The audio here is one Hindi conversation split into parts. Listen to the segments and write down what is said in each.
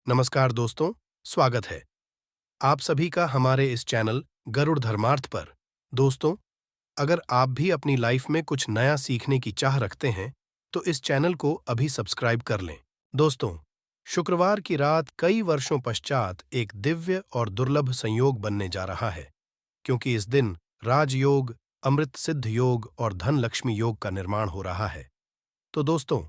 नमस्कार दोस्तों, स्वागत है आप सभी का हमारे इस चैनल गरुड़ धर्मार्थ पर। दोस्तों, अगर आप भी अपनी लाइफ में कुछ नया सीखने की चाह रखते हैं, तो इस चैनल को अभी सब्सक्राइब कर लें। दोस्तों, शुक्रवार की रात कई वर्षों पश्चात एक दिव्य और दुर्लभ संयोग बनने जा रहा है, क्योंकि इस दिन राजयोग, अमृत सिद्ध योग और धन लक्ष्मी योग का निर्माण हो रहा है। तो दोस्तों,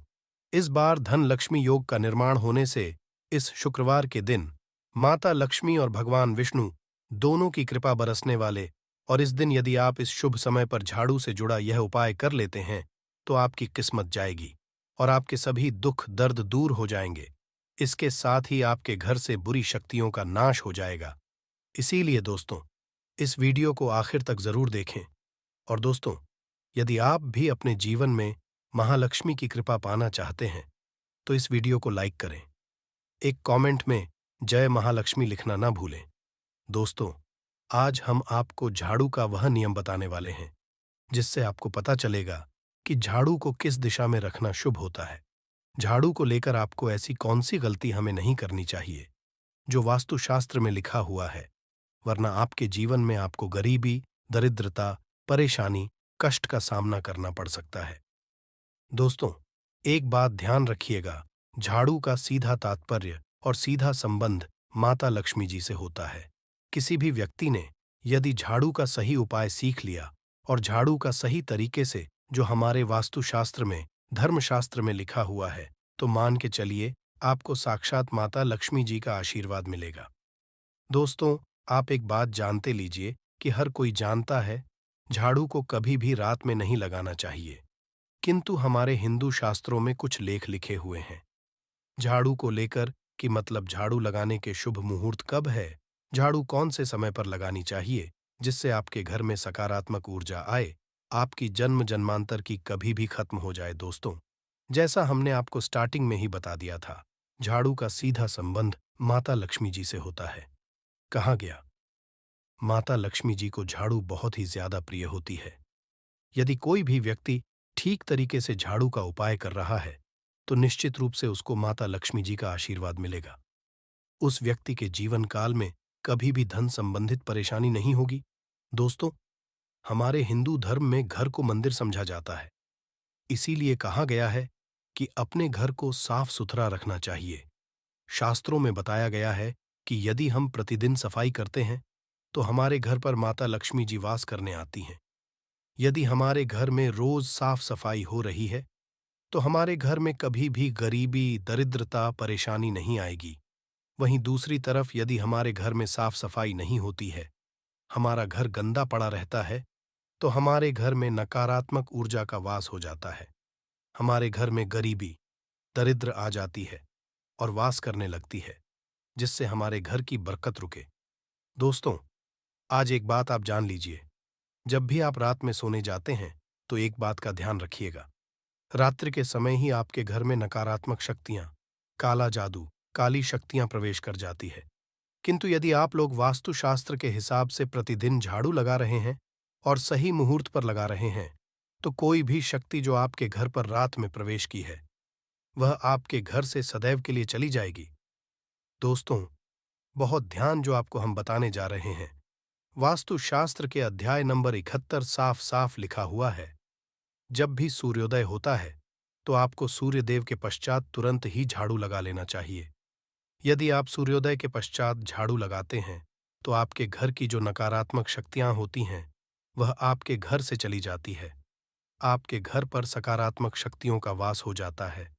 इस बार धन लक्ष्मी योग का निर्माण होने से इस शुक्रवार के दिन माता लक्ष्मी और भगवान विष्णु दोनों की कृपा बरसने वाले, और इस दिन यदि आप इस शुभ समय पर झाड़ू से जुड़ा यह उपाय कर लेते हैं, तो आपकी किस्मत जाएगी और आपके सभी दुख दर्द दूर हो जाएंगे। इसके साथ ही आपके घर से बुरी शक्तियों का नाश हो जाएगा। इसीलिए दोस्तों, इस वीडियो को आखिर तक जरूर देखें। और दोस्तों, यदि आप भी अपने जीवन में महालक्ष्मी की कृपा पाना चाहते हैं, तो इस वीडियो को लाइक करें। एक कमेंट में जय महालक्ष्मी लिखना ना भूलें। दोस्तों, आज हम आपको झाड़ू का वह नियम बताने वाले हैं जिससे आपको पता चलेगा कि झाड़ू को किस दिशा में रखना शुभ होता है। झाड़ू को लेकर आपको ऐसी कौन सी गलती हमें नहीं करनी चाहिए जो वास्तुशास्त्र में लिखा हुआ है, वरना आपके जीवन में आपको गरीबी, दरिद्रता, परेशानी, कष्ट का सामना करना पड़ सकता है। दोस्तों, एक बात ध्यान रखिएगा, झाड़ू का सीधा तात्पर्य और सीधा संबंध माता लक्ष्मी जी से होता है। किसी भी व्यक्ति ने यदि झाड़ू का सही उपाय सीख लिया और झाड़ू का सही तरीके से जो हमारे वास्तुशास्त्र में, धर्मशास्त्र में लिखा हुआ है, तो मान के चलिए आपको साक्षात माता लक्ष्मी जी का आशीर्वाद मिलेगा। दोस्तों, आप एक बात जानते लीजिए कि हर कोई जानता है झाड़ू को कभी भी रात में नहीं लगाना चाहिए, किंतु हमारे हिंदू शास्त्रों में कुछ लेख लिखे हुए हैं झाड़ू को लेकर, कि मतलब झाड़ू लगाने के शुभ मुहूर्त कब है, झाड़ू कौन से समय पर लगानी चाहिए जिससे आपके घर में सकारात्मक ऊर्जा आए, आपकी जन्म जन्मांतर की कभी भी खत्म हो जाए। दोस्तों, जैसा हमने आपको स्टार्टिंग में ही बता दिया था, झाड़ू का सीधा संबंध माता लक्ष्मी जी से होता है। कहा गया, माता लक्ष्मी जी को झाड़ू बहुत ही ज्यादा प्रिय होती है। यदि कोई भी व्यक्ति ठीक तरीके से झाड़ू का उपाय कर रहा है, तो निश्चित रूप से उसको माता लक्ष्मी जी का आशीर्वाद मिलेगा। उस व्यक्ति के जीवन काल में कभी भी धन संबंधित परेशानी नहीं होगी। दोस्तों, हमारे हिंदू धर्म में घर को मंदिर समझा जाता है। इसीलिए कहा गया है कि अपने घर को साफ सुथरा रखना चाहिए। शास्त्रों में बताया गया है कि यदि हम प्रतिदिन सफाई करते हैं, तो हमारे घर पर माता लक्ष्मी जी वास करने आती हैं। यदि हमारे घर में रोज साफ सफाई हो रही है, तो हमारे घर में कभी भी गरीबी, दरिद्रता, परेशानी नहीं आएगी। वहीं दूसरी तरफ यदि हमारे घर में साफ सफाई नहीं होती है, हमारा घर गंदा पड़ा रहता है, तो हमारे घर में नकारात्मक ऊर्जा का वास हो जाता है। हमारे घर में गरीबी, दरिद्र आ जाती है और वास करने लगती है, जिससे हमारे घर की बरकत रुके। दोस्तों, आज एक बात आप जान लीजिए, जब भी आप रात में सोने जाते हैं, तो एक बात का ध्यान रखिएगा। रात्रि के समय ही आपके घर में नकारात्मक शक्तियां, काला जादू, काली शक्तियां प्रवेश कर जाती है। किंतु यदि आप लोग वास्तुशास्त्र के हिसाब से प्रतिदिन झाड़ू लगा रहे हैं और सही मुहूर्त पर लगा रहे हैं, तो कोई भी शक्ति जो आपके घर पर रात में प्रवेश की है, वह आपके घर से सदैव के लिए चली जाएगी। दोस्तों, बहुत ध्यान जो आपको हम बताने जा रहे हैं, वास्तुशास्त्र के अध्याय नंबर 71 साफ साफ लिखा हुआ है, जब भी सूर्योदय होता है, तो आपको सूर्यदेव के पश्चात तुरंत ही झाड़ू लगा लेना चाहिए। यदि आप सूर्योदय के पश्चात झाड़ू लगाते हैं, तो आपके घर की जो नकारात्मक शक्तियां होती हैं, वह आपके घर से चली जाती है। आपके घर पर सकारात्मक शक्तियों का वास हो जाता है।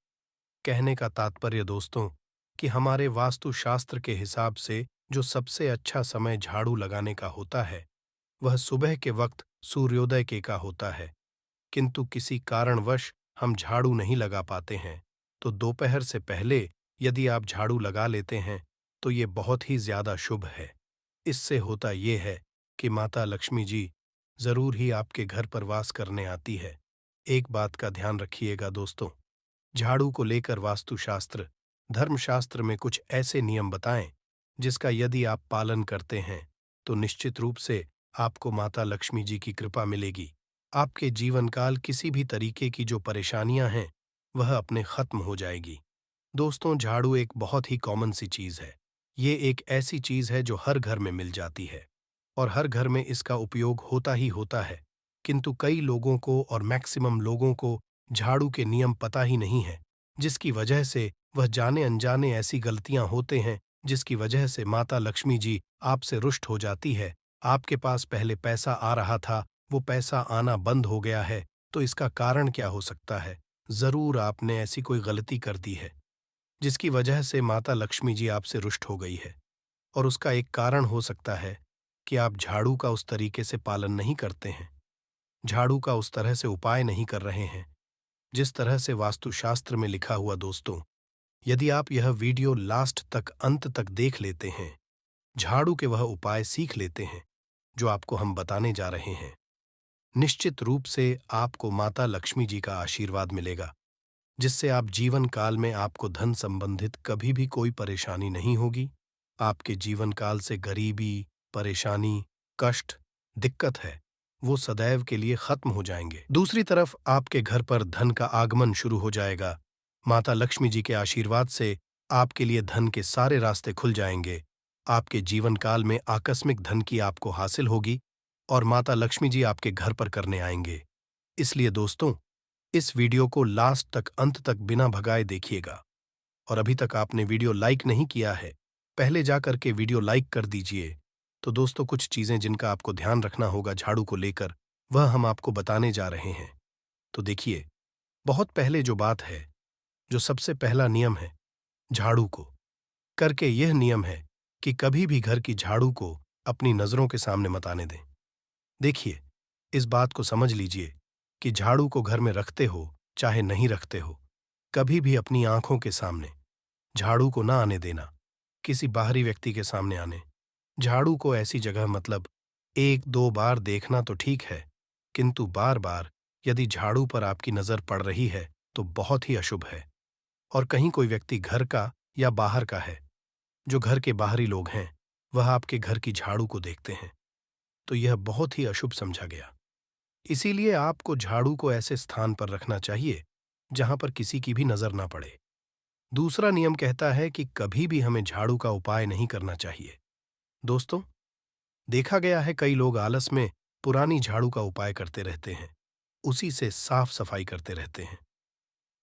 कहने का तात्पर्य दोस्तों, कि हमारे वास्तुशास्त्र के हिसाब से जो सबसे अच्छा समय झाड़ू लगाने का होता है, वह सुबह के वक्त सूर्योदय के का होता है। किंतु किसी कारणवश हम झाड़ू नहीं लगा पाते हैं, तो दोपहर से पहले यदि आप झाड़ू लगा लेते हैं, तो ये बहुत ही ज्यादा शुभ है। इससे होता ये है कि माता लक्ष्मी जी जरूर ही आपके घर पर वास करने आती है। एक बात का ध्यान रखिएगा दोस्तों, झाड़ू को लेकर वास्तुशास्त्र, धर्मशास्त्र में कुछ ऐसे नियम बताएं जिसका यदि आप पालन करते हैं, तो निश्चित रूप से आपको माता लक्ष्मी जी की कृपा मिलेगी। आपके जीवन काल किसी भी तरीके की जो परेशानियां हैं, वह अपने खत्म हो जाएगी। दोस्तों, झाड़ू एक बहुत ही कॉमन सी चीज़ है। ये एक ऐसी चीज़ है जो हर घर में मिल जाती है और हर घर में इसका उपयोग होता ही होता है। किंतु कई लोगों को और मैक्सिमम लोगों को झाड़ू के नियम पता ही नहीं है, जिसकी वजह से वह जाने अनजाने ऐसी गलतियां होते हैं, जिसकी वजह से माता लक्ष्मी जी आपसे रुष्ट हो जाती है। आपके पास पहले पैसा आ रहा था, वो पैसा आना बंद हो गया है, तो इसका कारण क्या हो सकता है? ज़रूर आपने ऐसी कोई गलती कर दी है जिसकी वजह से माता लक्ष्मी जी आपसे रुष्ट हो गई है। और उसका एक कारण हो सकता है कि आप झाड़ू का उस तरीके से पालन नहीं करते हैं, झाड़ू का उस तरह से उपाय नहीं कर रहे हैं जिस तरह से वास्तुशास्त्र में लिखा हुआ। दोस्तों, यदि आप यह वीडियो लास्ट तक अंत तक देख लेते हैं, झाड़ू के वह उपाय सीख लेते हैं जो आपको हम बताने जा रहे हैं, निश्चित रूप से आपको माता लक्ष्मी जी का आशीर्वाद मिलेगा, जिससे आप जीवन काल में आपको धन संबंधित कभी भी कोई परेशानी नहीं होगी। आपके जीवन काल से गरीबी, परेशानी, कष्ट, दिक्कत है, वो सदैव के लिए खत्म हो जाएंगे। दूसरी तरफ आपके घर पर धन का आगमन शुरू हो जाएगा। माता लक्ष्मी जी के आशीर्वाद से आपके लिए धन के सारे रास्ते खुल जाएंगे। आपके जीवन काल में आकस्मिक धन की आपको हासिल होगी और माता लक्ष्मी जी आपके घर पर करने आएंगे। इसलिए दोस्तों, इस वीडियो को लास्ट तक अंत तक बिना भगाए देखिएगा। और अभी तक आपने वीडियो लाइक नहीं किया है, पहले जाकर के वीडियो लाइक कर दीजिए। तो दोस्तों, कुछ चीजें जिनका आपको ध्यान रखना होगा झाड़ू को लेकर, वह हम आपको बताने जा रहे हैं। तो देखिए, बहुत पहले जो बात है, जो सबसे पहला नियम है झाड़ू को करके, यह नियम है कि कभी भी घर की झाड़ू को अपनी नजरों के सामने मत आने दें। देखिए, इस बात को समझ लीजिए कि झाड़ू को घर में रखते हो चाहे नहीं रखते हो, कभी भी अपनी आंखों के सामने झाड़ू को ना आने देना। किसी बाहरी व्यक्ति के सामने आने झाड़ू को ऐसी जगह, मतलब एक दो बार देखना तो ठीक है, किंतु बार बार यदि झाड़ू पर आपकी नजर पड़ रही है तो बहुत ही अशुभ है। और कहीं कोई व्यक्ति घर का या बाहर का है, जो घर के बाहरी लोग हैं, वह आपके घर की झाड़ू को देखते हैं, तो यह बहुत ही अशुभ समझा गया। इसीलिए आपको झाड़ू को ऐसे स्थान पर रखना चाहिए जहां पर किसी की भी नजर ना पड़े। दूसरा नियम कहता है कि कभी भी हमें झाड़ू का उपाय नहीं करना चाहिए। दोस्तों, देखा गया है कई लोग आलस में पुरानी झाड़ू का उपाय करते रहते हैं, उसी से साफ सफाई करते रहते हैं।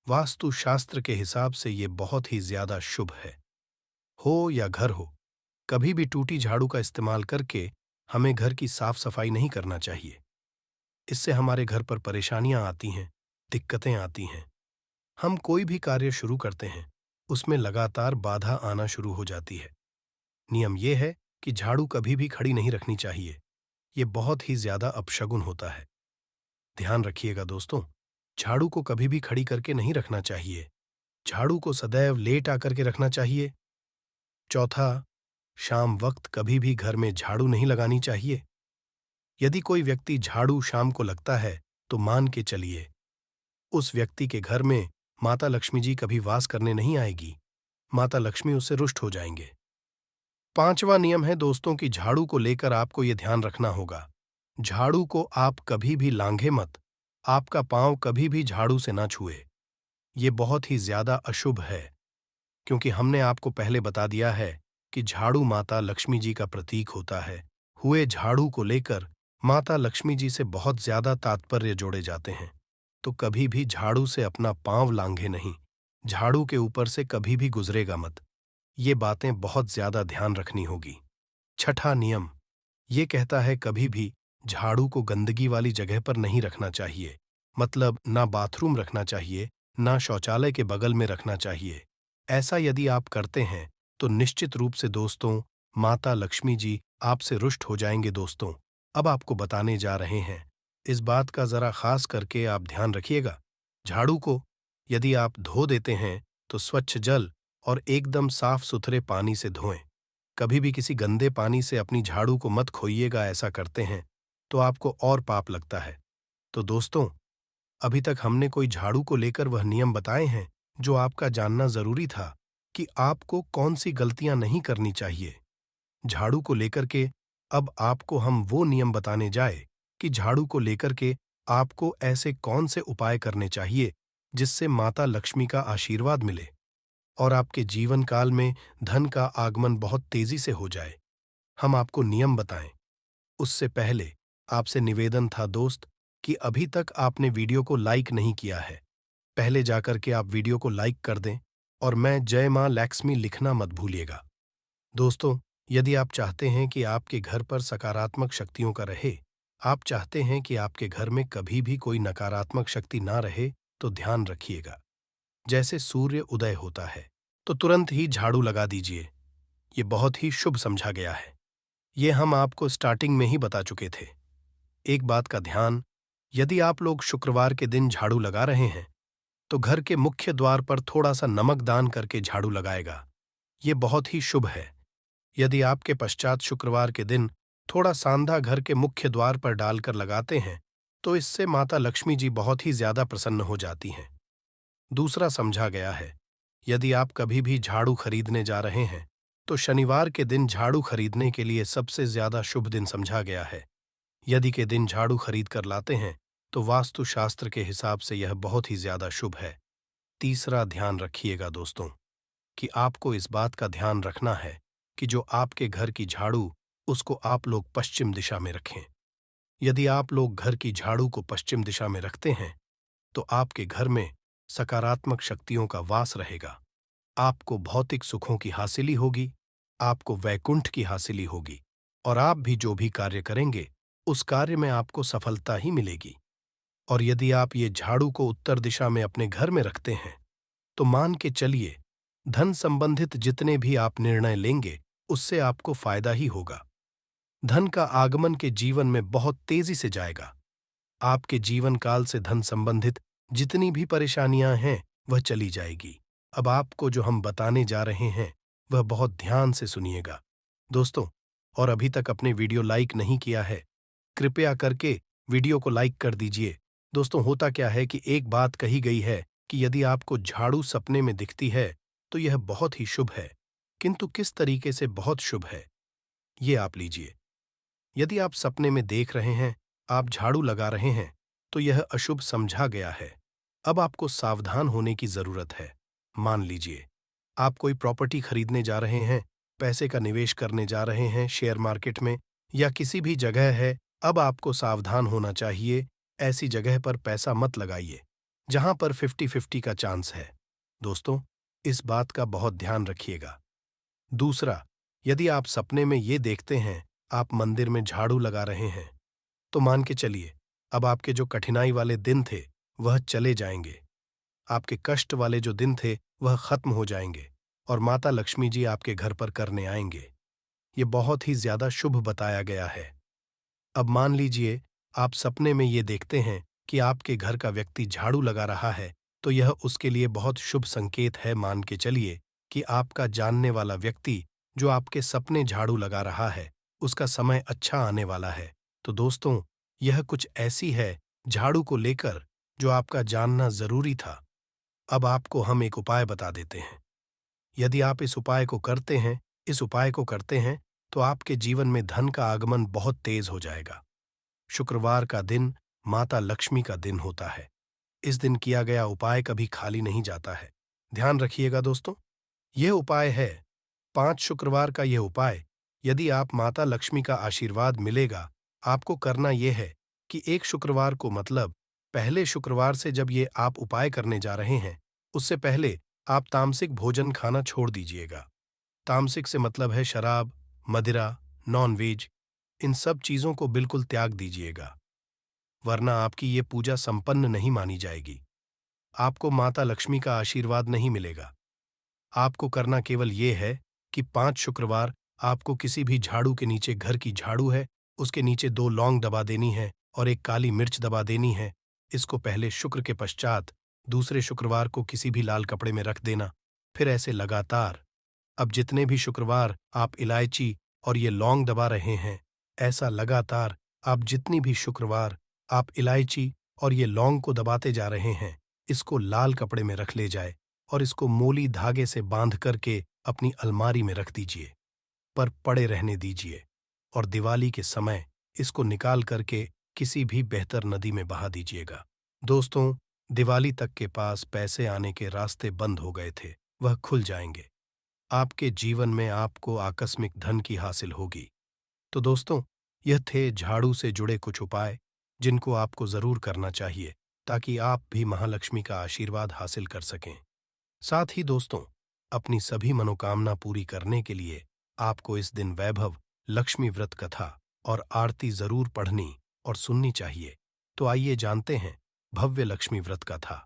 वास्तुशास्त्र के हिसाब से ये बहुत ही ज्यादा शुभ है। हो या घर हो, कभी भी टूटी झाड़ू का इस्तेमाल करके हमें घर की साफ सफाई नहीं करना चाहिए। इससे हमारे घर पर परेशानियां आती हैं, दिक्कतें आती हैं। हम कोई भी कार्य शुरू करते हैं, उसमें लगातार बाधा आना शुरू हो जाती है। नियम यह है कि झाड़ू कभी भी खड़ी नहीं रखनी चाहिए। ये बहुत ही ज्यादा अपशगुन होता है। ध्यान रखिएगा दोस्तों, झाड़ू को कभी भी खड़ी करके नहीं रखना चाहिए। झाड़ू को सदैव लेट आकर के रखना चाहिए। चौथा, शाम वक्त कभी भी घर में झाड़ू नहीं लगानी चाहिए। यदि कोई व्यक्ति झाड़ू शाम को लगता है, तो मान के चलिए उस व्यक्ति के घर में माता लक्ष्मी जी कभी वास करने नहीं आएगी। माता लक्ष्मी उससे रुष्ट हो जाएंगे। पांचवा नियम है दोस्तों कि झाड़ू को लेकर आपको यह ध्यान रखना होगा, झाड़ू को आप कभी भी लांघे मत। आपका पांव कभी भी झाड़ू से ना छुए। ये बहुत ही ज्यादा अशुभ है, क्योंकि हमने आपको पहले बता दिया है कि झाड़ू माता लक्ष्मी जी का प्रतीक होता है। हुए झाड़ू को लेकर माता लक्ष्मी जी से बहुत ज्यादा तात्पर्य जोड़े जाते हैं। तो कभी भी झाड़ू से अपना पांव लांघे नहीं, झाड़ू के ऊपर से कभी भी गुजरेगा मत। ये बातें बहुत ज्यादा ध्यान रखनी होगी। छठा नियम ये कहता है कभी भी झाड़ू को गंदगी वाली जगह पर नहीं रखना चाहिए, मतलब ना बाथरूम रखना चाहिए, ना शौचालय के बगल में रखना चाहिए। ऐसा यदि आप करते हैं तो निश्चित रूप से दोस्तों, माता लक्ष्मी जी आपसे रुष्ट हो जाएंगे। दोस्तों, अब आपको बताने जा रहे हैं, इस बात का जरा खास करके आप ध्यान रखिएगा। झाड़ू को यदि आप धो देते हैं तो स्वच्छ जल और एकदम साफ सुथरे पानी से धोएं। कभी भी किसी गंदे पानी से अपनी झाड़ू को मत खोइएगा। ऐसा करते हैं तो आपको और पाप लगता है। तो दोस्तों, अभी तक हमने कोई झाड़ू को लेकर वह नियम बताए हैं जो आपका जानना जरूरी था कि आपको कौन सी गलतियां नहीं करनी चाहिए। झाड़ू को लेकर के अब आपको हम वो नियम बताने जाए कि झाड़ू को लेकर के आपको ऐसे कौन से उपाय करने चाहिए जिससे माता लक्ष्मी का आशीर्वाद मिले। और आपके जीवन काल में धन का आगमन बहुत तेजी से हो जाए, हम आपको नियम बताएं। उससे पहले आपसे निवेदन था दोस्त कि अभी तक आपने वीडियो को लाइक नहीं किया है, पहले जाकर के आप वीडियो को लाइक कर दें और मैं जय मां लक्ष्मी लिखना मत भूलिएगा। दोस्तों, यदि आप चाहते हैं कि आपके घर पर सकारात्मक शक्तियों का रहे, आप चाहते हैं कि आपके घर में कभी भी कोई नकारात्मक शक्ति ना रहे, तो ध्यान रखिएगा। जैसे सूर्य उदय होता है, तो तुरंत ही झाड़ू लगा दीजिए। ये बहुत ही शुभ समझा गया है। ये हम आपको स्टार्टिंग में ही बता चुके थे। एक बात का ध्यान, यदि आप लोग शुक्रवार के दिन झाड़ू लगा रहे हैं, तो घर के मुख्य द्वार पर थोड़ा सा नमक दान करके झाड़ू लगाएगा। ये बहुत ही शुभ है। यदि आपके पश्चात शुक्रवार के दिन थोड़ा सांधा घर के मुख्य द्वार पर डालकर लगाते हैं, तो इससे माता लक्ष्मी जी बहुत ही ज्यादा प्रसन्न हो जाती हैं। दूसरा समझा गया है, यदि आप कभी भी झाड़ू खरीदने जा रहे हैं, तो शनिवार के दिन झाड़ू खरीदने के लिए सबसे ज्यादा शुभ दिन समझा गया है। यदि के दिन झाड़ू खरीद कर लाते हैं, तो वास्तुशास्त्र के हिसाब से यह बहुत ही ज्यादा शुभ है। तीसरा ध्यान रखिएगा दोस्तों, कि आपको इस बात का ध्यान रखना है कि जो आपके घर की झाड़ू, उसको आप लोग पश्चिम दिशा में रखें। यदि आप लोग घर की झाड़ू को पश्चिम दिशा में रखते हैं, तो आपके घर में सकारात्मक शक्तियों का वास रहेगा। आपको भौतिक सुखों की हासिली होगी, आपको वैकुंठ की हासिली होगी, और आप भी जो भी कार्य करेंगे, उस कार्य में आपको सफलता ही मिलेगी। और यदि आप ये झाड़ू को उत्तर दिशा में अपने घर में रखते हैं, तो मान के चलिए, धन संबंधित जितने भी आप निर्णय लेंगे, उससे आपको फायदा ही होगा। धन का आगमन के जीवन में बहुत तेजी से जाएगा। आपके जीवन काल से धन संबंधित जितनी भी परेशानियां हैं, वह चली जाएगी। अब आपको जो हम बताने जा रहे हैं, वह बहुत ध्यान से सुनिएगा दोस्तों। और अभी तक अपने वीडियो लाइक नहीं किया है, कृपया करके वीडियो को लाइक कर दीजिए। दोस्तों, होता क्या है कि एक बात कही गई है कि यदि आपको झाड़ू सपने में दिखती है, तो यह बहुत ही शुभ है। किंतु किस तरीके से बहुत शुभ है, ये आप लीजिए। यदि आप सपने में देख रहे हैं, आप झाड़ू लगा रहे हैं, तो यह अशुभ समझा गया है। अब आपको सावधान होने की जरूरत है। मान लीजिए, आप कोई प्रॉपर्टी खरीदने जा रहे हैं, पैसे का निवेश करने जा रहे हैं शेयर मार्केट में या किसी भी जगह है, अब आपको सावधान होना चाहिए। ऐसी जगह पर पैसा मत लगाइए जहां पर 50-50 का चांस है। दोस्तों, इस बात का बहुत ध्यान रखिएगा। दूसरा, यदि आप सपने में ये देखते हैं, आप मंदिर में झाड़ू लगा रहे हैं, तो मान के चलिए, अब आपके जो कठिनाई वाले दिन थे, वह चले जाएंगे। आपके कष्ट वाले जो दिन थे, वह खत्म हो जाएंगे और माता लक्ष्मी जी आपके घर पर करने आएंगे। ये बहुत ही ज्यादा शुभ बताया गया है। अब मान लीजिए, आप सपने में ये देखते हैं कि आपके घर का व्यक्ति झाड़ू लगा रहा है, तो यह उसके लिए बहुत शुभ संकेत है। मान के चलिए कि आपका जानने वाला व्यक्ति जो आपके सपने झाड़ू लगा रहा है, उसका समय अच्छा आने वाला है। तो दोस्तों, यह कुछ ऐसी है झाड़ू को लेकर जो आपका जानना जरूरी था। अब आपको हम एक उपाय बता देते हैं। यदि आप इस उपाय को करते हैं, तो आपके जीवन में धन का आगमन बहुत तेज हो जाएगा। शुक्रवार का दिन माता लक्ष्मी का दिन होता है। इस दिन किया गया उपाय कभी खाली नहीं जाता है। ध्यान रखिएगा दोस्तों, यह उपाय है 5 शुक्रवार का। यह उपाय, यदि आप माता लक्ष्मी का आशीर्वाद मिलेगा, आपको करना यह है कि एक शुक्रवार को, मतलब पहले शुक्रवार से जब ये आप उपाय करने जा रहे हैं, उससे पहले आप तामसिक भोजन खाना छोड़ दीजिएगा। तामसिक से मतलब है शराब, मदिरा, नॉन-वेज, इन सब चीजों को बिल्कुल त्याग दीजिएगा, वरना आपकी ये पूजा संपन्न नहीं मानी जाएगी। आपको माता लक्ष्मी का आशीर्वाद नहीं मिलेगा। आपको करना केवल ये है कि 5 शुक्रवार आपको किसी भी झाड़ू के नीचे, घर की झाड़ू है, उसके नीचे 2 लौंग दबा देनी है और 1 काली मिर्च दबा देनी है। इसको पहले शुक्र के पश्चात दूसरे शुक्रवार को किसी भी लाल कपड़े में रख देना। फिर ऐसे लगातार, अब जितने भी शुक्रवार आप इलायची और ये लौंग दबा रहे हैं, ऐसा लगातार आप जितनी भी शुक्रवार आप इलायची और ये लौंग को दबाते जा रहे हैं, इसको लाल कपड़े में रख ले जाए और इसको मोली धागे से बांध करके अपनी अलमारी में रख दीजिए, पर पड़े रहने दीजिए और दिवाली के समय इसको निकाल करके किसी भी बेहतर नदी में बहा दीजिएगा। दोस्तों, दिवाली तक के पास पैसे आने के रास्ते बंद हो गए थे। वह खुल जाएंगे। आपके जीवन में आपको आकस्मिक धन की हासिल होगी। तो दोस्तों, यह थे झाड़ू से जुड़े कुछ उपाय जिनको आपको जरूर करना चाहिए ताकि आप भी महालक्ष्मी का आशीर्वाद हासिल कर सकें। साथ ही दोस्तों, अपनी सभी मनोकामना पूरी करने के लिए आपको इस दिन वैभव लक्ष्मी व्रत कथा और आरती जरूर पढ़नी और सुननी चाहिए। तो आइए जानते हैं भव्य लक्ष्मी व्रत कथा।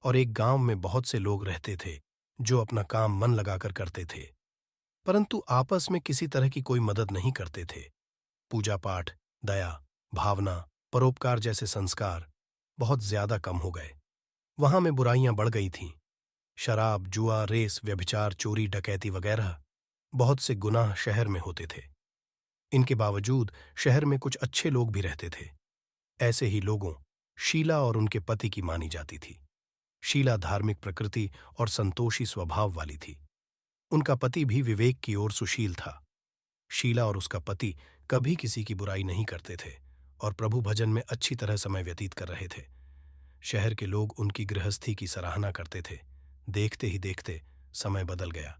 और एक गांव में बहुत से लोग रहते थे जो अपना काम मन लगाकर करते थे, परंतु आपस में किसी तरह की कोई मदद नहीं करते थे। पूजा पाठ, दया, भावना, परोपकार जैसे संस्कार बहुत ज्यादा कम हो गए। वहां में बुराइयां बढ़ गई थीं। शराब, जुआ, रेस, व्यभिचार, चोरी, डकैती वगैरह बहुत से गुनाह शहर में होते थे। इनके बावजूद शहर में कुछ अच्छे लोग भी रहते थे। ऐसे ही लोगों शीला और उनके पति की मानी जाती थी। शीला धार्मिक प्रकृति और संतोषी स्वभाव वाली थी। उनका पति भी विवेक की ओर सुशील था। शीला और उसका पति कभी किसी की बुराई नहीं करते थे और प्रभु भजन में अच्छी तरह समय व्यतीत कर रहे थे। शहर के लोग उनकी गृहस्थी की सराहना करते थे। देखते ही देखते समय बदल गया।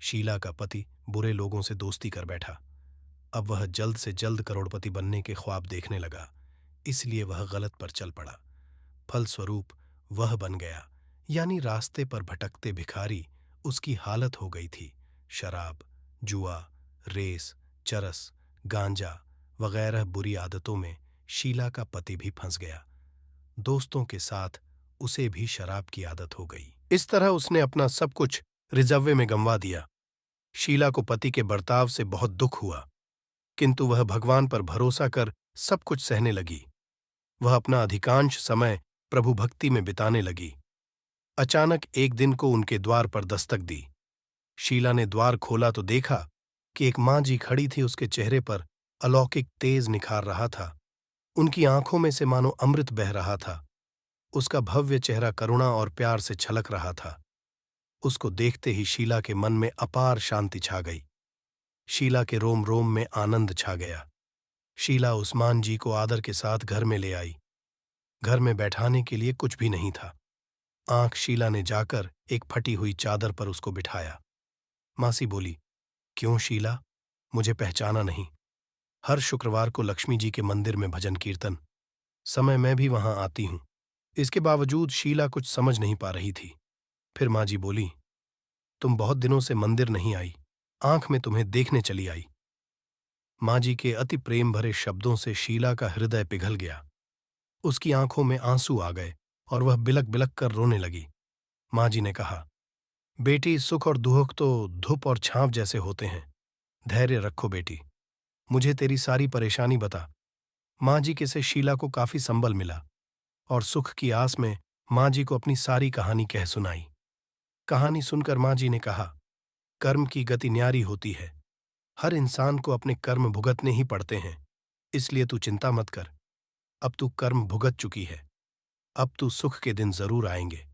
शीला का पति बुरे लोगों से दोस्ती कर बैठा। अब वह जल्द से जल्द करोड़पति बनने के ख्वाब देखने लगा, इसलिए वह गलत पर चल पड़ा। फलस्वरूप वह बन गया, यानी रास्ते पर भटकते भिखारी उसकी हालत हो गई थी। शराब, जुआ, रेस, चरस, गांजा वगैरह बुरी आदतों में शीला का पति भी फंस गया। दोस्तों के साथ उसे भी शराब की आदत हो गई। इस तरह उसने अपना सब कुछ रिजर्वे में गंवा दिया। शीला को पति के बर्ताव से बहुत दुख हुआ, किंतु वह भगवान पर भरोसा कर सब कुछ सहने लगी। वह अपना अधिकांश समय प्रभु भक्ति में बिताने लगी। अचानक एक दिन को उनके द्वार पर दस्तक दी। शीला ने द्वार खोला तो देखा कि एक मां जी खड़ी थी। उसके चेहरे पर अलौकिक तेज निखार रहा था। उनकी आंखों में से मानो अमृत बह रहा था। उसका भव्य चेहरा करुणा और प्यार से छलक रहा था। उसको देखते ही शीला के मन में अपार शांति छा गई। शीला के रोम रोम में आनंद छा गया। शीला उस्मान जी को आदर के साथ घर में ले आई। घर में बैठाने के लिए कुछ भी नहीं था। आंख शीला ने जाकर एक फटी हुई चादर पर उसको बिठाया। मासी बोली, क्यों शीला, मुझे पहचाना नहीं? हर शुक्रवार को लक्ष्मी जी के मंदिर में भजन कीर्तन समय मैं भी वहां आती हूं। इसके बावजूद शीला कुछ समझ नहीं पा रही थी। फिर माँ जी बोली, तुम बहुत दिनों से मंदिर नहीं आई, आंख में तुम्हें देखने चली आई। माँ जी के अति प्रेम भरे शब्दों से शीला का हृदय पिघल गया। उसकी आंखों में आंसू आ गए और वह बिलक बिलक कर रोने लगी। माँ जी ने कहा, बेटी, सुख और दुख तो धूप और छांव जैसे होते हैं। धैर्य रखो बेटी, मुझे तेरी सारी परेशानी बता। माँ जी के से शीला को काफी संबल मिला और सुख की आस में माँ जी को अपनी सारी कहानी कह सुनाई। कहानी सुनकर माँ जी ने कहा, कर्म की गति न्यारी होती है। हर इंसान को अपने कर्म भुगतने ही पड़ते हैं, इसलिए तू चिंता मत कर। अब तू कर्म भुगत चुकी है। अब तू सुख के दिन जरूर आएंगे।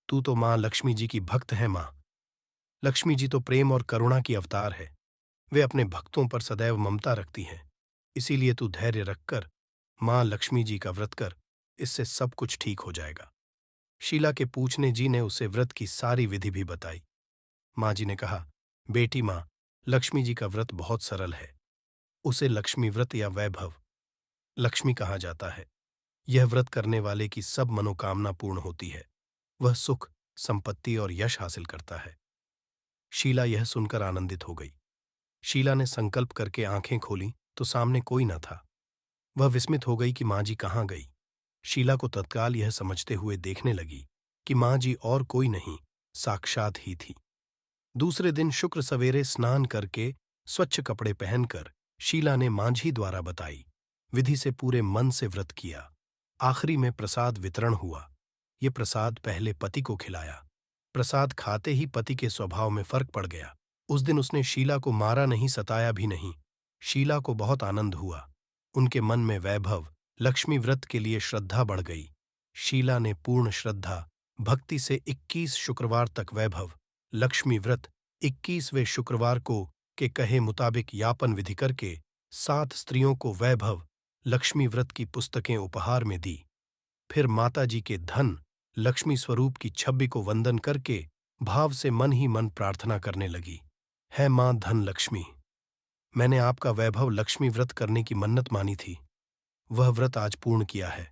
तू तो माँ लक्ष्मी जी की भक्त है। माँ लक्ष्मी जी तो प्रेम और करुणा की अवतार है। वे अपने भक्तों पर सदैव ममता रखती हैं। इसीलिए तू धैर्य रखकर माँ लक्ष्मी जी का व्रत कर, इससे सब कुछ ठीक हो जाएगा। शीला के पूछने जी ने उसे व्रत की सारी विधि भी बताई। माँ जी ने कहा, बेटी माँ, लक्ष्मी जी का व्रत बहुत सरल है। उसे लक्ष्मी व्रत या वैभव लक्ष्मी कहा जाता है। यह व्रत करने वाले की सब मनोकामना पूर्ण होती है। वह सुख, संपत्ति और यश हासिल करता है। शीला यह सुनकर आनंदित हो गई। शीला ने संकल्प करके आंखें खोली तो सामने कोई न था। वह विस्मित हो गई कि माँ जी कहाँ गई। शीला को तत्काल यह समझते हुए देखने लगी कि माँ जी और कोई नहीं, साक्षात ही थी। दूसरे दिन शुक्र सवेरे स्नान करके स्वच्छ कपड़े पहनकर शीला ने मांझी द्वारा बताई विधि से पूरे मन से व्रत किया। आखिरी में प्रसाद वितरण हुआ। ये प्रसाद पहले पति को खिलाया। प्रसाद खाते ही पति के स्वभाव में फर्क पड़ गया। उस दिन उसने शीला को मारा नहीं, सताया भी नहीं। शीला को बहुत आनंद हुआ। उनके मन में वैभव लक्ष्मी व्रत के लिए श्रद्धा बढ़ गई। शीला ने पूर्ण श्रद्धा भक्ति से 21 शुक्रवार तक वैभव लक्ष्मी व्रत 21वें शुक्रवार को के कहे मुताबिक यापन विधि करके 7 स्त्रियों को वैभव लक्ष्मी व्रत की पुस्तकें उपहार में दी। फिर माता जी के धन लक्ष्मी स्वरूप की छवि को वंदन करके भाव से मन ही मन प्रार्थना करने लगी, है मां धन लक्ष्मी, मैंने आपका वैभव लक्ष्मी व्रत करने की मन्नत मानी थी, वह व्रत आज पूर्ण किया है।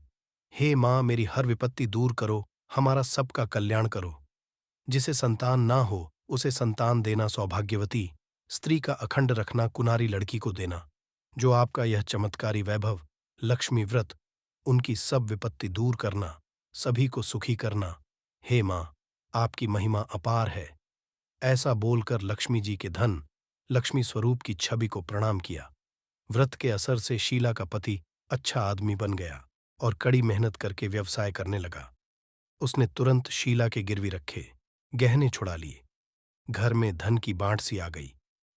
हे मां, मेरी हर विपत्ति दूर करो, हमारा सबका कल्याण करो। जिसे संतान ना हो उसे संतान देना सौभाग्यवती, स्त्री का अखंड रखना कुनारी लड़की को देना। जो आपका यह चमत्कारी वैभव लक्ष्मी व्रत, उनकी सब विपत्ति दूर करना, सभी को सुखी करना। हे मां, आपकी महिमा अपार है। ऐसा बोलकर लक्ष्मी जी के धन लक्ष्मी स्वरूप की छवि को प्रणाम किया। व्रत के असर से शीला का पति अच्छा आदमी बन गया और कड़ी मेहनत करके व्यवसाय करने लगा। उसने तुरंत शीला के गिरवी रखे गहने छुड़ा लिए। घर में धन की बांट सी आ गई।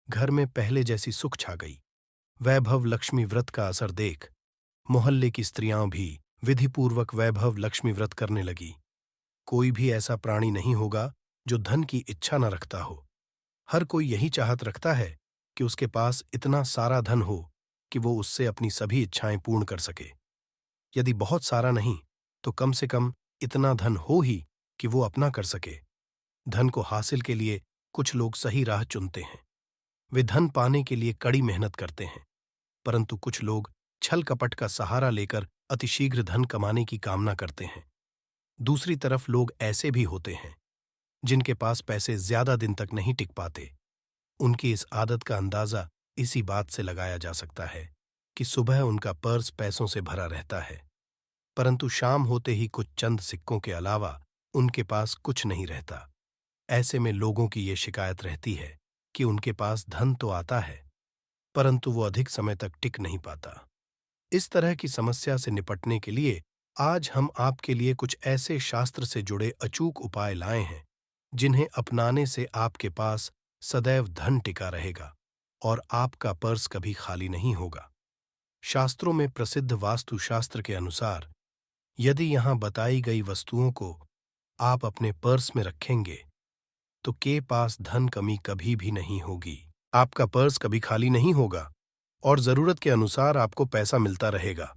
घर में पहले जैसी सुख छा गई। वैभव लक्ष्मी व्रत का असर देख मोहल्ले की स्त्रियां भी विधिपूर्वक वैभव लक्ष्मी व्रत करने लगी। कोई भी ऐसा प्राणी नहीं होगा जो धन की इच्छा न रखता हो। हर कोई यही चाहत रखता है कि उसके पास इतना सारा धन हो कि वो उससे अपनी सभी इच्छाएं पूर्ण कर सके। यदि बहुत सारा नहीं तो कम से कम इतना धन हो ही कि वो अपना कर सके। धन को हासिल के लिए कुछ लोग सही राह चुनते हैं। वे धन पाने के लिए कड़ी मेहनत करते हैं, परंतु कुछ लोग छल कपट का सहारा लेकर अतिशीघ्र धन कमाने की कामना करते हैं। दूसरी तरफ लोग ऐसे भी होते हैं जिनके पास पैसे ज्यादा दिन तक नहीं टिक पाते। उनकी इस आदत का अंदाजा इसी बात से लगाया जा सकता है कि सुबह उनका पर्स पैसों से भरा रहता है, परंतु शाम होते ही कुछ चंद सिक्कों के अलावा उनके पास कुछ नहीं रहता। ऐसे में लोगों की ये शिकायत रहती है कि उनके पास धन तो आता है, परंतु वो अधिक समय तक टिक नहीं पाता। इस तरह की समस्या से निपटने के लिए आज हम आपके लिए कुछ ऐसे शास्त्र से जुड़े अचूक उपाय लाए हैं जिन्हें अपनाने से आपके पास सदैव धन टिका रहेगा और आपका पर्स कभी खाली नहीं होगा। शास्त्रों में प्रसिद्ध वास्तुशास्त्र के अनुसार यदि यहां बताई गई वस्तुओं को आप अपने पर्स में रखेंगे तो के पास धन कमी कभी भी नहीं होगी। आपका पर्स कभी खाली नहीं होगा और जरूरत के अनुसार आपको पैसा मिलता रहेगा।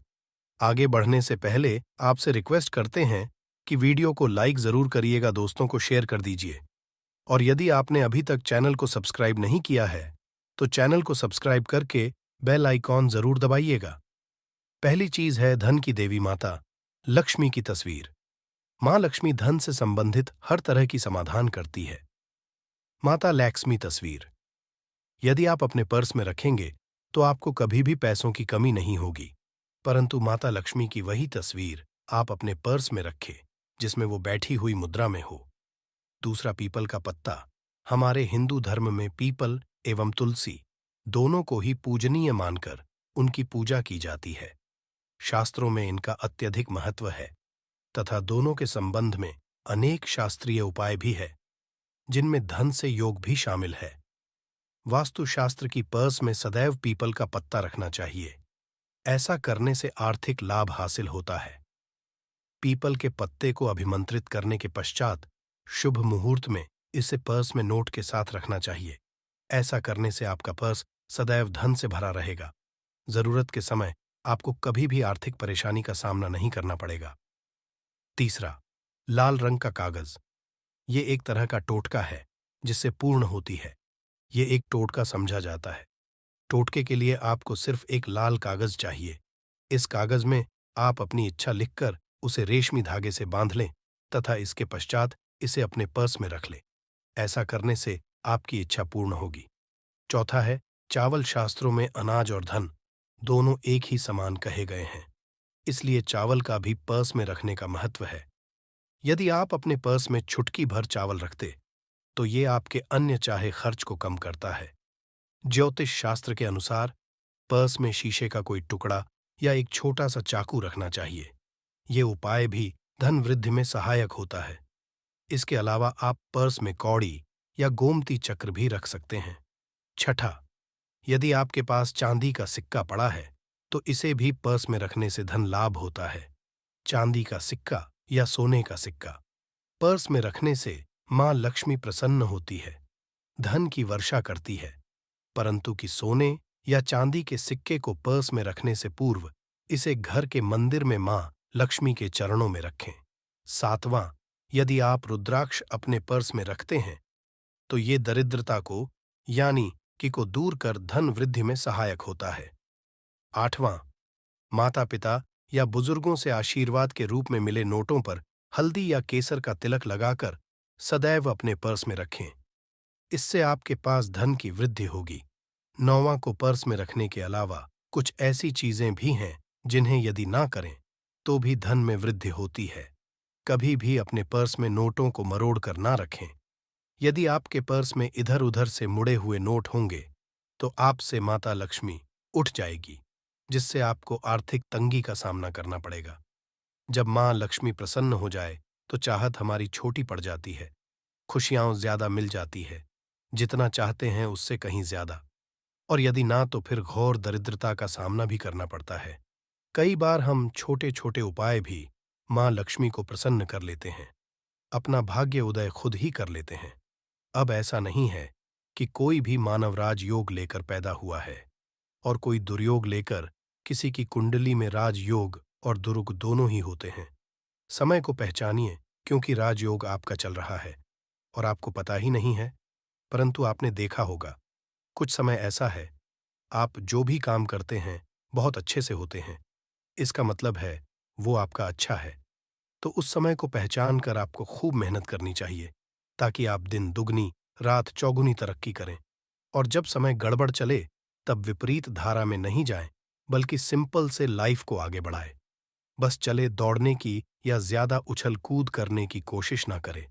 आगे बढ़ने से पहले आपसे रिक्वेस्ट करते हैं कि वीडियो को लाइक जरूर करिएगा, दोस्तों को शेयर कर दीजिए। और यदि आपने अभी तक चैनल को सब्सक्राइब नहीं किया है तो चैनल को सब्सक्राइब करके बेल आइकॉन जरूर दबाइएगा। पहली चीज है धन की देवी माता लक्ष्मी की तस्वीर। मां लक्ष्मी धन से संबंधित हर तरह की समाधान करती है। माता लक्ष्मी तस्वीर यदि आप अपने पर्स में रखेंगे तो आपको कभी भी पैसों की कमी नहीं होगी, परंतु माता लक्ष्मी की वही तस्वीर आप अपने पर्स में रखें जिसमें वो बैठी हुई मुद्रा में हो। दूसरा, पीपल का पत्ता। हमारे हिंदू धर्म में पीपल एवं तुलसी दोनों को ही पूजनीय मानकर उनकी पूजा की जाती है। शास्त्रों में इनका अत्यधिक महत्व है तथा दोनों के संबंध में अनेक शास्त्रीय उपाय भी है जिनमें धन से योग भी शामिल है। वास्तुशास्त्र की पर्स में सदैव पीपल का पत्ता रखना चाहिए। ऐसा करने से आर्थिक लाभ हासिल होता है। पीपल के पत्ते को अभिमंत्रित करने के पश्चात शुभ मुहूर्त में इसे पर्स में नोट के साथ रखना चाहिए। ऐसा करने से आपका पर्स सदैव धन से भरा रहेगा। जरूरत के समय आपको कभी भी आर्थिक परेशानी का सामना नहीं करना पड़ेगा। तीसरा, लाल रंग का कागज। ये एक तरह का टोटका है जिससे पूर्ण होती है। ये एक टोटका समझा जाता है। टोटके के लिए आपको सिर्फ एक लाल कागज चाहिए। इस कागज में आप अपनी इच्छा लिखकर उसे रेशमी धागे से बांध लें तथा इसके पश्चात इसे अपने पर्स में रख लें। ऐसा करने से आपकी इच्छा पूर्ण होगी। चौथा है, चावल। शास्त्रों में अनाज और धन दोनों एक ही समान कहे गए हैं, इसलिए चावल का भी पर्स में रखने का महत्व है। यदि आप अपने पर्स में चुटकी भर चावल रखते तो ये आपके अन्य चाहे खर्च को कम करता है। ज्योतिष शास्त्र के अनुसार पर्स में शीशे का कोई टुकड़ा या एक छोटा सा चाकू रखना चाहिए। ये उपाय भी धन वृद्धि में सहायक होता है। इसके अलावा आप पर्स में कौड़ी या गोमती चक्र भी रख सकते हैं। छठा, यदि आपके पास चांदी का सिक्का पड़ा है तो इसे भी पर्स में रखने से धन लाभ होता है। चांदी का सिक्का या सोने का सिक्का पर्स में रखने से मां लक्ष्मी प्रसन्न होती है, धन की वर्षा करती है, परंतु कि सोने या चांदी के सिक्के को पर्स में रखने से पूर्व इसे घर के मंदिर में मां लक्ष्मी के चरणों में रखें। सातवां, यदि आप रुद्राक्ष अपने पर्स में रखते हैं तो ये दरिद्रता को यानी कि को दूर कर धन वृद्धि में सहायक होता है। 8वां, माता पिता या बुजुर्गों से आशीर्वाद के रूप में मिले नोटों पर हल्दी या केसर का तिलक लगाकर सदैव अपने पर्स में रखें। इससे आपके पास धन की वृद्धि होगी। 9वां, को पर्स में रखने के अलावा कुछ ऐसी चीजें भी हैं जिन्हें यदि ना करें तो भी धन में वृद्धि होती है। कभी भी अपने पर्स में नोटों को मरोड़ कर ना रखें। यदि आपके पर्स में इधर उधर से मुड़े हुए नोट होंगे तो आपसे माता लक्ष्मी उठ जाएगी, जिससे आपको आर्थिक तंगी का सामना करना पड़ेगा। जब मां लक्ष्मी प्रसन्न हो जाए तो चाहत हमारी छोटी पड़ जाती है, खुशियां ज्यादा मिल जाती है, जितना चाहते हैं उससे कहीं ज्यादा। और यदि ना तो फिर घोर दरिद्रता का सामना भी करना पड़ता है। कई बार हम छोटे छोटे उपाय भी मां लक्ष्मी को प्रसन्न कर लेते हैं, अपना भाग्य उदय खुद ही कर लेते हैं। अब ऐसा नहीं है कि कोई भी मानव राजयोग लेकर पैदा हुआ है और कोई दुर्योग लेकर। किसी की कुंडली में राजयोग और दुर्ग दोनों ही होते हैं। समय को पहचानिए, क्योंकि राजयोग आपका चल रहा है और आपको पता ही नहीं है। परंतु आपने देखा होगा, कुछ समय ऐसा है, आप जो भी काम करते हैं बहुत अच्छे से होते हैं। इसका मतलब है वो आपका अच्छा है। तो उस समय को पहचान कर आपको खूब मेहनत करनी चाहिए, ताकि आप दिन दुगनी रात चौगुनी तरक्की करें। और जब समय गड़बड़ चले तब विपरीत धारा में नहीं जाएं, बल्कि सिंपल से लाइफ को आगे बढ़ाएं। बस चले दौड़ने की या ज्यादा उछल कूद करने की कोशिश ना करें।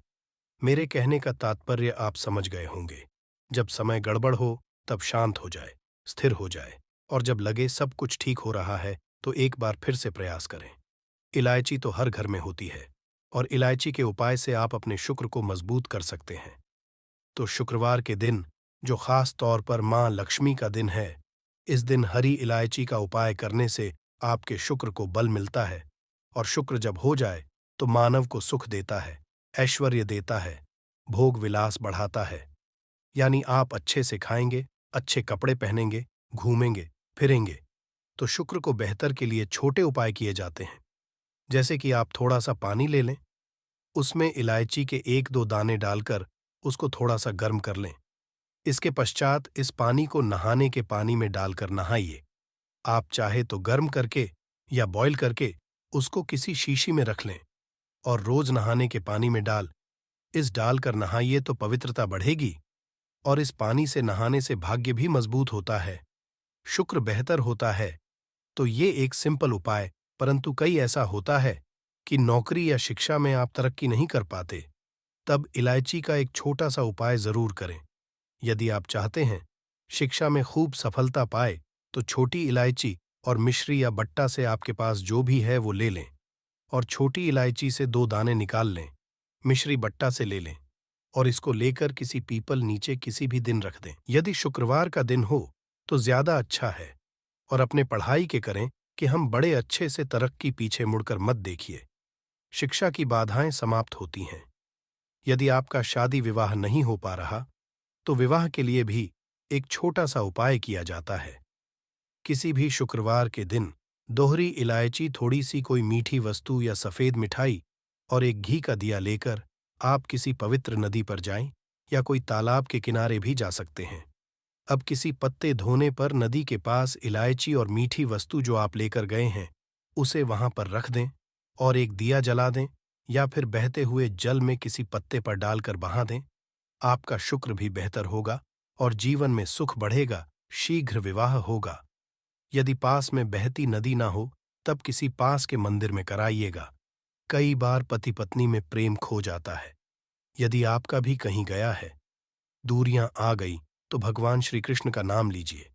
मेरे कहने का तात्पर्य आप समझ गए होंगे। जब समय गड़बड़ हो तब शांत हो जाए, स्थिर हो जाए, और जब लगे सब कुछ ठीक हो रहा है तो एक बार फिर से प्रयास करें। इलायची तो हर घर में होती है और इलायची के उपाय से आप अपने शुक्र को मजबूत कर सकते हैं। तो शुक्रवार के दिन, जो खास तौर पर मां लक्ष्मी का दिन है, इस दिन हरी इलायची का उपाय करने से आपके शुक्र को बल मिलता है। और शुक्र जब हो जाए तो मानव को सुख देता है, ऐश्वर्य देता है, भोग विलास बढ़ाता है। यानी आप अच्छे से खाएंगे, अच्छे कपड़े पहनेंगे, घूमेंगे फिरेंगे। तो शुक्र को बेहतर के लिए छोटे उपाय किए जाते हैं, जैसे कि आप थोड़ा सा पानी ले लें, उसमें इलायची के 1-2 दाने डालकर उसको थोड़ा सा गर्म कर लें। इसके पश्चात इस पानी को नहाने के पानी में डालकर नहाइए। आप चाहे तो गर्म करके या बॉईल करके उसको किसी शीशी में रख लें और रोज नहाने के पानी में डालकर नहाइए तो पवित्रता बढ़ेगी। और इस पानी से नहाने से भाग्य भी मजबूत होता है, शुक्र बेहतर होता है। तो ये एक सिंपल उपाय, परंतु कई ऐसा होता है कि नौकरी या शिक्षा में आप तरक्की नहीं कर पाते, तब इलायची का एक छोटा सा उपाय जरूर करें। यदि आप चाहते हैं शिक्षा में खूब सफलता पाए तो छोटी इलायची और मिश्री या बट्टा से आपके पास जो भी है वो ले लें, और छोटी इलायची से 2 दाने निकाल लें, मिश्री बट्टा से ले लें और इसको लेकर किसी पीपल नीचे किसी भी दिन रख दें। यदि शुक्रवार का दिन हो तो ज्यादा अच्छा है। और अपने पढ़ाई के करें कि हम बड़े अच्छे से तरक्की पीछे मुड़कर मत देखिए। शिक्षा की बाधाएं समाप्त होती हैं। यदि आपका शादी विवाह नहीं हो पा रहा तो विवाह के लिए भी एक छोटा सा उपाय किया जाता है। किसी भी शुक्रवार के दिन दोहरी इलायची, थोड़ी सी कोई मीठी वस्तु या सफेद मिठाई और एक घी का दिया लेकर आप किसी पवित्र नदी पर जाएं, या कोई तालाब के किनारे भी जा सकते हैं। अब किसी पत्ते धोने पर नदी के पास इलायची और मीठी वस्तु जो आप लेकर गए हैं उसे वहां पर रख दें और एक दिया जला दें, या फिर बहते हुए जल में किसी पत्ते पर डालकर बहा दें। आपका शुक्र भी बेहतर होगा और जीवन में सुख बढ़ेगा, शीघ्र विवाह होगा। यदि पास में बहती नदी ना हो तब किसी पास के मंदिर में कराइएगा। कई बार पति पत्नी में प्रेम खो जाता है। यदि आपका भी कहीं गया है, दूरियां आ गई, तो भगवान श्री कृष्ण का नाम लीजिए,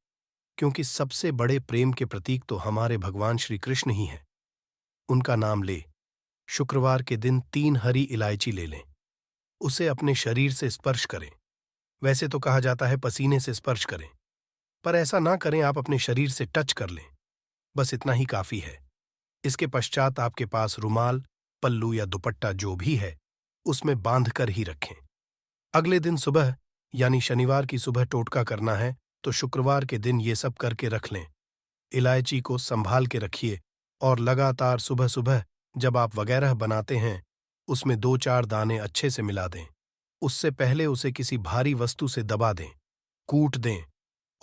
क्योंकि सबसे बड़े प्रेम के प्रतीक तो हमारे भगवान श्री कृष्ण ही हैं। उनका नाम ले। शुक्रवार के दिन 3 हरी इलायची ले लें, उसे अपने शरीर से स्पर्श करें। वैसे तो कहा जाता है पसीने से स्पर्श करें, पर ऐसा ना करें, आप अपने शरीर से टच कर लें, बस इतना ही काफी है। इसके पश्चात आपके पास रुमाल, पल्लू या दुपट्टा जो भी है उसमें बांध कर ही रखें। अगले दिन सुबह यानी शनिवार की सुबह टोटका करना है, तो शुक्रवार के दिन ये सब करके रख लें। इलायची को संभाल के रखिए और लगातार सुबह सुबह जब आप वगैरह बनाते हैं उसमें 2-4 दाने अच्छे से मिला दें। उससे पहले उसे किसी भारी वस्तु से दबा दें, कूट दें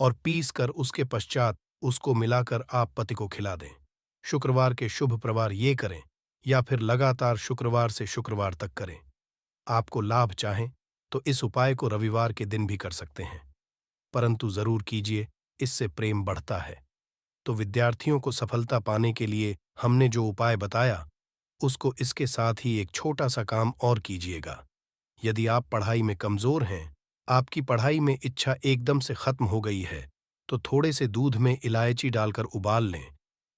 और पीस कर उसके पश्चात उसको मिलाकर आप पति को खिला दें। शुक्रवार के शुभ प्रवार ये करें या फिर लगातार शुक्रवार से शुक्रवार तक करें। आपको लाभ चाहें तो इस उपाय को रविवार के दिन भी कर सकते हैं, परंतु जरूर कीजिए, इससे प्रेम बढ़ता है। तो विद्यार्थियों को सफलता पाने के लिए हमने जो उपाय बताया, उसको इसके साथ ही एक छोटा सा काम और कीजिएगा। यदि आप पढ़ाई में कमजोर हैं, आपकी पढ़ाई में इच्छा एकदम से खत्म हो गई है, तो थोड़े से दूध में इलायची डालकर उबाल लें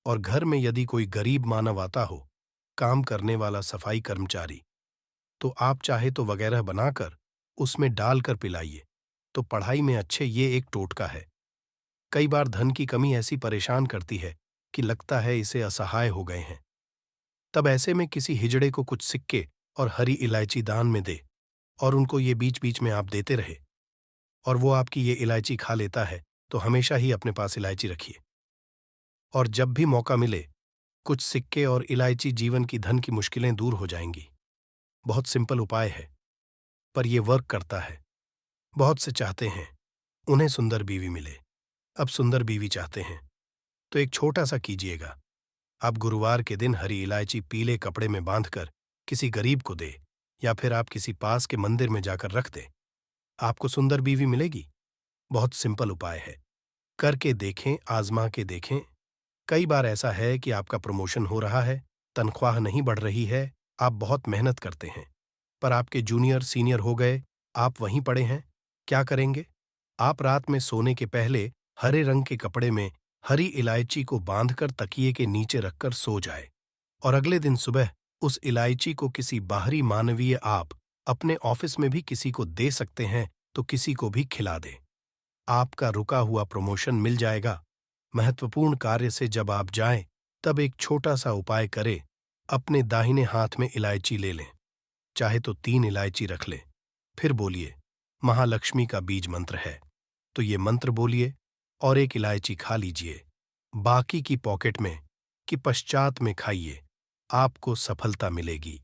और घर में यदि कोई गरीब मानव आता हो, काम करने वाला सफाई कर्मचारी, तो आप चाहे तो वगैरह बनाकर उसमें डालकर पिलाइए। तो पढ़ाई में अच्छे ये एक टोटका है। कई बार धन की कमी ऐसी परेशान करती है कि लगता है इसे असहाय हो गए हैं। तब ऐसे में किसी हिजड़े को कुछ सिक्के और हरी इलायची दान में दे और उनको ये बीच बीच में आप देते रहे और वो आपकी ये इलायची खा लेता है, तो हमेशा ही अपने पास इलायची रखिए। और जब भी मौका मिले, कुछ सिक्के और इलायची, जीवन की धन की मुश्किलें दूर हो जाएंगी। बहुत सिंपल उपाय है, पर यह वर्क करता है। बहुत से चाहते हैं उन्हें सुंदर बीवी मिले। अब सुंदर बीवी चाहते हैं तो एक छोटा सा कीजिएगा। आप गुरुवार के दिन हरी इलायची पीले कपड़े में बांधकर किसी गरीब को दे या फिर आप किसी पास के मंदिर में जाकर रख दें। आपको सुंदर बीवी मिलेगी। बहुत सिंपल उपाय है, करके देखें, आजमा के देखें। कई बार ऐसा है कि आपका प्रमोशन हो रहा है, तनख्वाह नहीं बढ़ रही है, आप बहुत मेहनत करते हैं, पर आपके जूनियर सीनियर हो गए, आप वहीं पड़े हैं। क्या करेंगे? आप रात में सोने के पहले हरे रंग के कपड़े में हरी इलायची को बांधकर तकिए के नीचे रखकर सो जाए और अगले दिन सुबह उस इलायची को किसी बाहरी मानवीय, आप अपने ऑफिस में भी किसी को दे सकते हैं, तो किसी को भी खिला दें। आपका रुका हुआ प्रमोशन मिल जाएगा। महत्वपूर्ण कार्य से जब आप जाएं, तब एक छोटा सा उपाय करें। अपने दाहिने हाथ में इलायची ले लें, चाहे तो 3 इलायची रख लें। फिर बोलिए, महालक्ष्मी का बीज मंत्र है, तो ये मंत्र बोलिए और एक इलायची खा लीजिए। बाकी की पॉकेट में कि पश्चात में खाइए। आपको सफलता मिलेगी।